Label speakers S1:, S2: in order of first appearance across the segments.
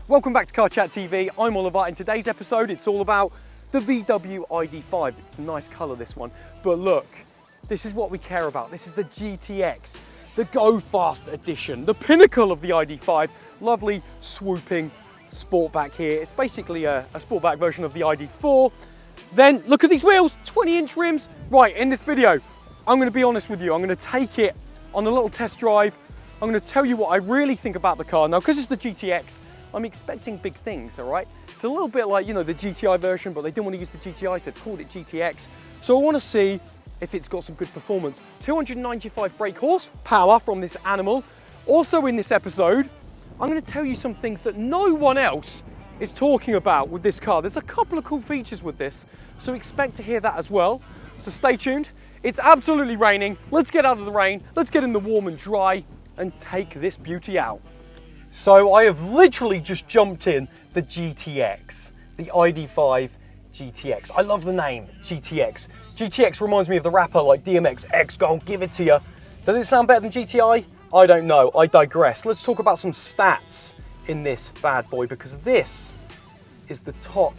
S1: Welcome back to Car Chat TV. I'm Oliver. In today's episode, it's all about the VW ID5. It's a nice colour, this one. But look, this is what we care about. This is the GTX, the Go Fast edition, the pinnacle of the ID5. Lovely swooping sportback here. It's basically a sportback version of the ID4. Then look at these wheels, 20-inch rims. Right, in this video, I'm going to be honest with you. I'm going to take it on a little test drive. I'm going to tell you what I really think about the car. Now, because it's the GTX, I'm expecting big things, all right? It's a little bit like, you know, the GTI version, but they didn't want to use the GTI, so they called it GTX. So I want to see if it's got some good performance. 295 brake horsepower from this animal. Also in this episode, I'm going to tell you some things that no one else is talking about with this car. There's a couple of cool features with this, so expect to hear that as well. So stay tuned. It's absolutely raining. Let's get out of the rain. Let's get in the warm and dry and take this beauty out. So I have literally just jumped in the GTX, the ID5 GTX. I love the name, GTX. GTX reminds me of the rapper like DMX, X gon' give it to ya. Does it sound better than GTI? I don't know, I digress. Let's talk about some stats in this bad boy, because this is the top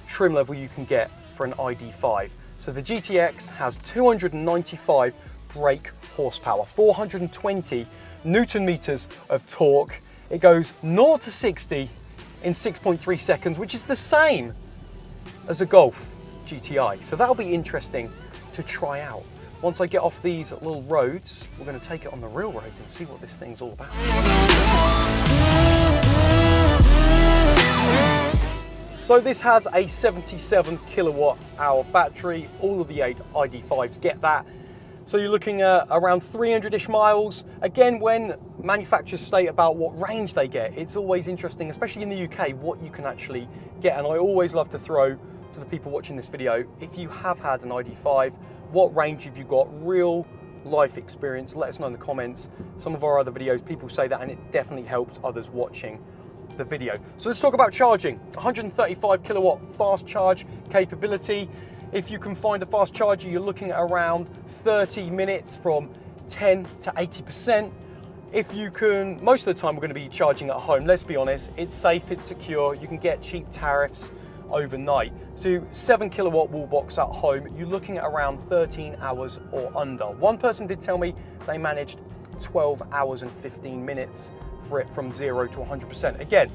S1: trim level you can get for an ID5. So the GTX has 295 brake horsepower, 420 Newton meters of torque. It goes 0 to 60 in 6.3 seconds, which is the same as a Golf GTI. So that'll be interesting to try out. Once I get off these little roads, we're going to take it on the real roads and see what this thing's all about. So this has a 77 kilowatt hour battery. All of the ID5s get that. So you're looking at around 300-ish miles. Again, when manufacturers state about what range they get, it's always interesting, especially in the UK, what you can actually get. And I always love to throw to the people watching this video, if you have had an ID5, what range have you got? Real life experience, let us know in the comments. Some of our other videos, people say that, and it definitely helps others watching the video. So let's talk about charging. 135 kilowatt fast charge capability. If you can find a fast charger, you're looking at around 30 minutes from 10 to 80%. If you can, most of the time we're going to be charging at home, let's be honest, it's safe, it's secure, you can get cheap tariffs overnight. So 7 kilowatt wall box at home, you're looking at around 13 hours or under. One person did tell me they managed 12 hours and 15 minutes for it from 0 to 100%. Again,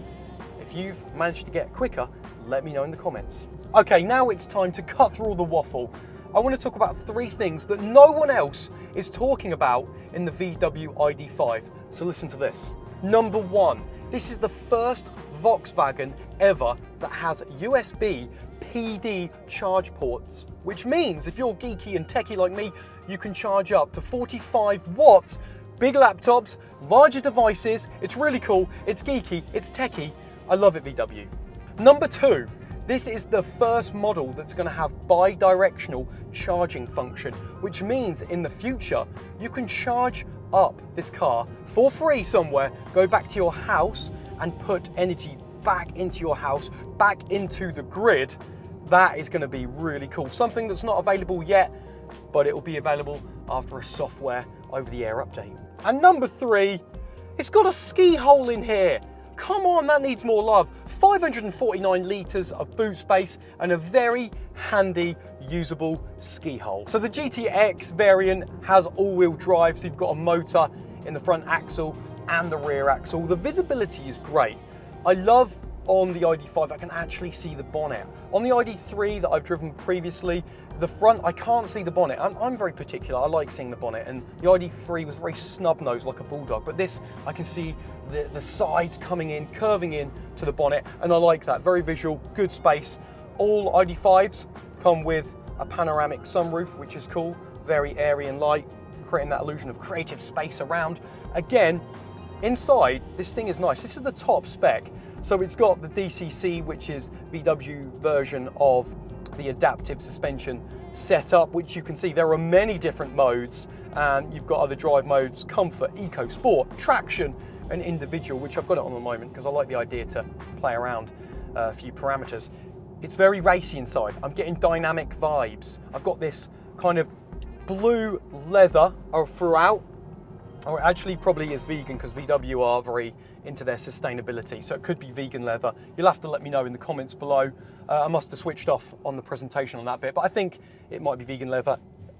S1: if you've managed to get quicker, let me know in the comments. Okay, now it's time to cut through all the waffle. I want to talk about 3 things that no one else is talking about in the VW ID5. So listen to this. Number 1, this is the first Volkswagen ever that has USB PD charge ports, which means if you're geeky and techie like me, you can charge up to 45 watts, big laptops, larger devices. It's really cool, it's geeky, it's techie. I love it, VW. Number 2, this is the first model that's going to have bi-directional charging function, which means in the future you can charge up this car for free somewhere, go back to your house and put energy back into your house, back into the grid. That is going to be really cool. Something that's not available yet, but it will be available after a software over-the-air update. And number 3, it's got a ski hole in here. Come on, that needs more love. 549 litres of boot space and a very handy, usable ski hole. So the GTX variant has all-wheel drive, so you've got a motor in the front axle and the rear axle. The visibility is great. I love on the ID5, I can actually see the bonnet. On the ID3 that I've driven previously, the front, I can't see the bonnet. I'm very particular, I like seeing the bonnet, and the ID3 was very snub-nosed like a bulldog, but this, I can see the sides coming in, curving in to the bonnet, and I like that. Very visual, good space. All ID5s come with a panoramic sunroof, which is cool, very airy and light, creating that illusion of creative space around. Again, inside, this thing is nice. This is the top spec. So it's got the DCC, which is VW version of the adaptive suspension setup, which you can see there are many different modes, and you've got other drive modes: comfort, eco, sport, traction, and individual, which I've got it on at the moment because I like the idea to play around a few parameters. It's very racy inside. I'm getting dynamic vibes. I've got this kind of blue leather throughout, Or actually probably is vegan, because VW are very into their sustainability. So it could be vegan leather. You'll have to let me know in the comments below. I must have switched off on the presentation on that bit, but I think it might be vegan leather.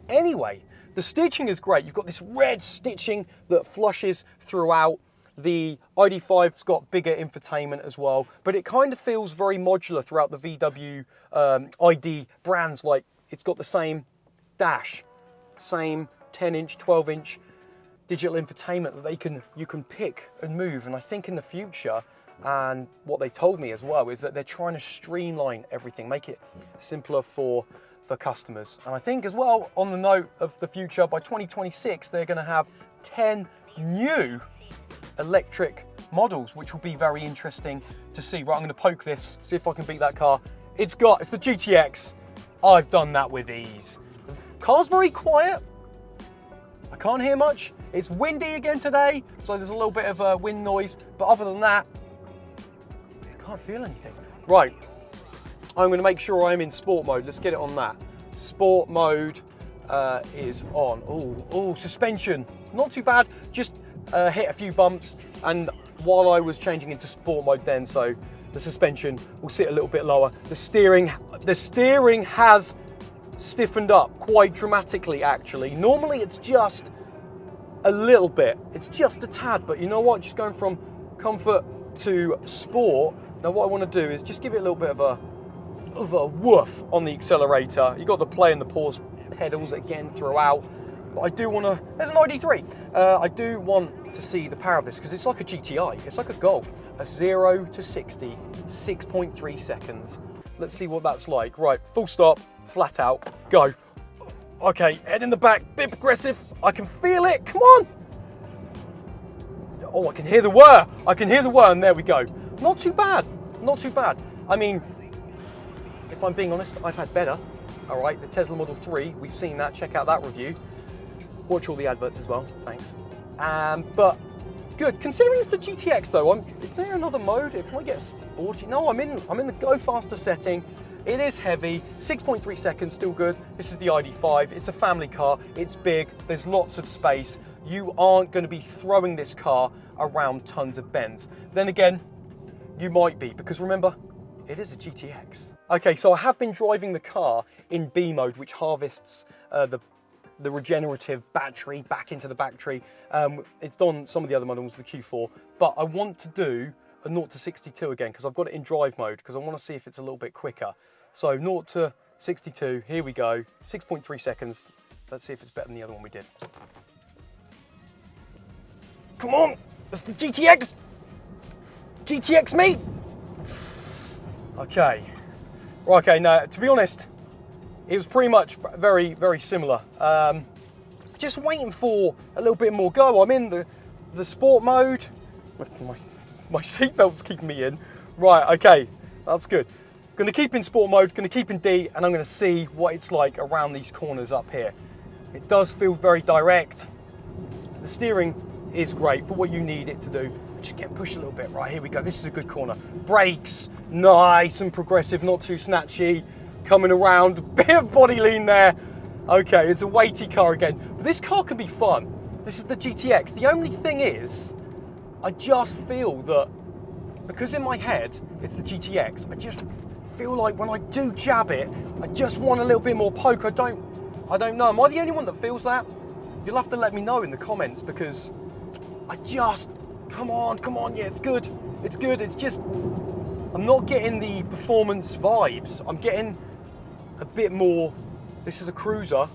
S1: Anyway, the stitching is great. You've got this red stitching that flushes throughout. The ID5's got bigger infotainment as well, but it kind of feels very modular throughout the VW ID brands. Like, it's got the same dash, same 10-inch, 12-inch digital infotainment that you can pick and move. And I think in the future, and what they told me as well, is that they're trying to streamline everything, make it simpler for customers. And I think as well, on the note of the future, by 2026 they're going to have 10 new electric models, which will be very interesting to see. Right, I'm going to poke this, see if I can beat that car. It's the GTX. I've done that with ease. The car's very quiet. I can't hear much. It's windy again today, so there's a little bit of wind noise, but other than that, I can't feel anything. Right, I'm going to make sure I'm in sport mode. Let's get it on that. Sport mode is on. Oh, suspension, not too bad. Just hit a few bumps, and while I was changing into sport mode then, so the suspension will sit a little bit lower. The steering has stiffened up quite dramatically, actually. Normally it's just a little bit, it's just a tad, but you know what, just going from comfort to sport. Now what I want to do is just give it a little bit of a woof on the accelerator. You got the play and the pause pedals again throughout, but I do want to, there's an ID3, I do want to see the power of this, because it's like a GTI, it's like a Golf, a 0 to 60, 6.3 seconds. Let's see what that's like. Right, full stop, flat out, go. Okay, head in the back, bit progressive. I can feel it, come on. Oh, I can hear the whir. And there we go. Not too bad, not too bad. I mean, if I'm being honest, I've had better. All right, the Tesla Model 3, we've seen that, check out that review. Watch all the adverts as well, thanks. But good, considering it's the GTX though, is there another mode? Can I get sporty? No, I'm in the go faster setting. It is heavy, 6.3 seconds, still good. This is the ID5, it's a family car, it's big, there's lots of space. You aren't going to be throwing this car around tons of bends. Then again, you might be, because remember, it is a GTX. Okay, so I have been driving the car in B mode, which harvests the regenerative battery back into the battery. It's on some of the other models, the Q4, but I want to do a 0 to 62 again, because I've got it in drive mode, because I want to see if it's a little bit quicker. So 0 to 62, here we go, 6.3 seconds. Let's see if it's better than the other one we did. Come on, that's the GTX. GTX me. Okay, okay, now to be honest, it was pretty much very, very similar. Just waiting for a little bit more go. I'm in the sport mode. My seatbelt's keeping me in. Right, okay, that's good. Gonna keep in sport mode, gonna keep in D, and I'm gonna see what it's like around these corners up here. It does feel very direct. The steering is great for what you need it to do. Just get pushed a little bit. Right, here we go. This is a good corner. Brakes, nice and progressive, not too snatchy. Coming around, a bit of body lean there. Okay, it's a weighty car again. But this car can be fun. This is the GTX. The only thing is, I just feel that, because in my head, it's the GTX, I just feel like when I do jab it, I just want a little bit more poke. I don't know. Am I the only one that feels that? You'll have to let me know in the comments, because I just, come on, yeah, it's good. It's good, it's just, I'm not getting the performance vibes. I'm getting a bit more, this is a cruiser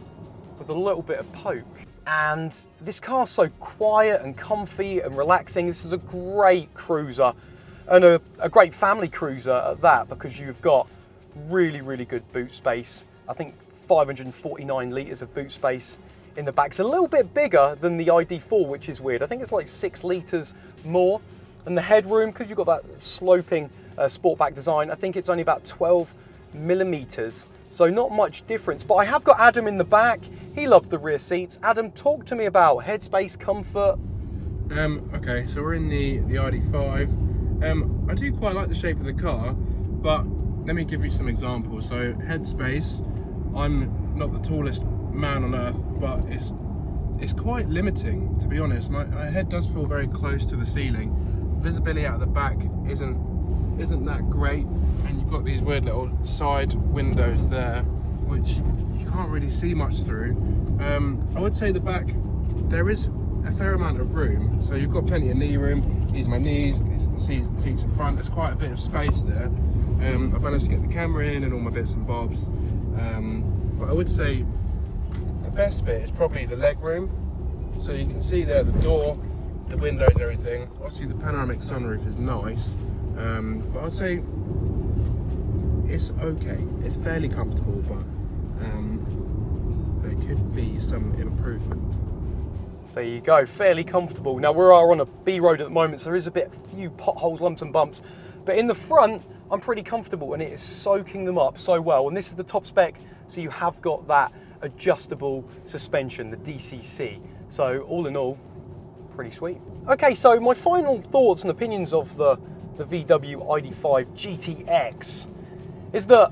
S1: with a little bit of poke. And this car's so quiet and comfy and relaxing. This is a great cruiser, and a great family cruiser at that, because you've got really, really good boot space. I think 549 litres of boot space in the back. It's a little bit bigger than the ID4, which is weird. I think it's like 6 litres more. And the headroom, because you've got that sloping sportback design, I think it's only about 12 millimeters, so not much difference. But I have got Adam in the back. He loves the rear seats. Adam, talk to me about headspace, comfort.
S2: Okay, so we're in the ID5. I do quite like the shape of the car, but let me give you some examples. So headspace, I'm not the tallest man on earth, but it's quite limiting, to be honest. My head does feel very close to the ceiling. Visibility out the back isn't that great, and you've got these weird little side windows there, which you can't really see much through. I would say the back, there is a fair amount of room, so you've got plenty of knee room. These are my knees, these are the seats in front. There's quite a bit of space there. I've managed to get the camera in and all my bits and bobs. But I would say the best bit is probably the leg room. So you can see there the door, the windows, everything. Obviously the panoramic sunroof is nice, but I'd say it's okay. It's fairly comfortable, but there could be some improvement.
S1: There you go, fairly comfortable. Now we are on a B road at the moment, so there is a few potholes, lumps and bumps, but in the front I'm pretty comfortable, and it is soaking them up so well. And this is the top spec, so you have got that adjustable suspension, the DCC. So all in all, pretty sweet. Okay, so my final thoughts and opinions of the VW ID5 GTX is that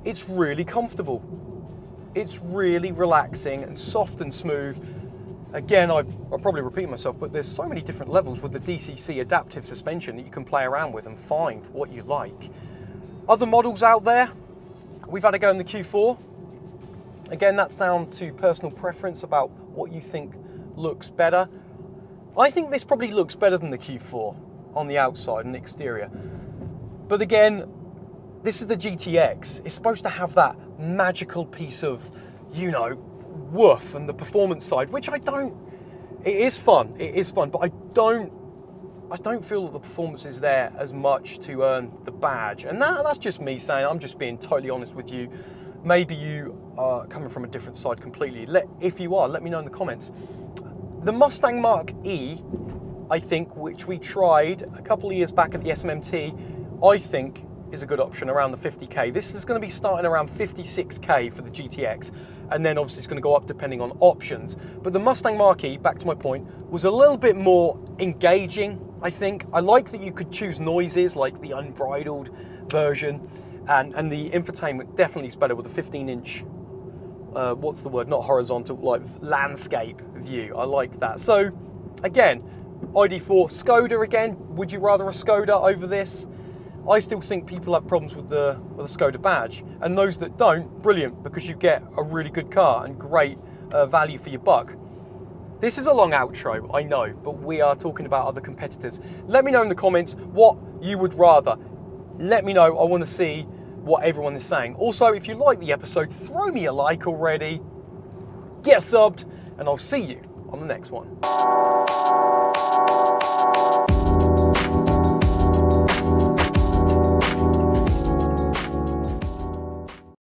S1: it's really comfortable. It's really relaxing and soft and smooth. Again, I'll probably repeat myself, but there's so many different levels with the DCC adaptive suspension that you can play around with and find what you like. Other models out there, we've had a go in the Q4. Again, that's down to personal preference about what you think looks better. I think this probably looks better than the Q4 on the outside and exterior. But again, this is the GTX. It's supposed to have that magical piece of, you know, woof and the performance side, which I don't. It is fun, but I don't feel that the performance is there as much to earn the badge. And that's just me saying, I'm just being totally honest with you. Maybe you are coming from a different side completely. If you are, let me know in the comments. The Mustang Mach-E, I think, which we tried a couple of years back at the SMMT, I think is a good option around the 50k. This is going to be starting around 56k for the GTX, and then obviously it's going to go up depending on options. But the Mustang Mach-E, back to my point, was a little bit more engaging, I think. I like that you could choose noises like the unbridled version, and the infotainment definitely is better with a 15-inch, what's the word, not horizontal, like landscape view. I like that. So again, ID4, Skoda again, would you rather a Skoda over this? I still think people have problems with the Skoda badge, and those that don't, brilliant, because you get a really good car and great value for your buck. This is a long outro, I know, but we are talking about other competitors. Let me know in the comments what you would rather. Let me know, I want to see what everyone is saying. Also, if you like the episode, throw me a like already, get subbed, and I'll see you on the next one.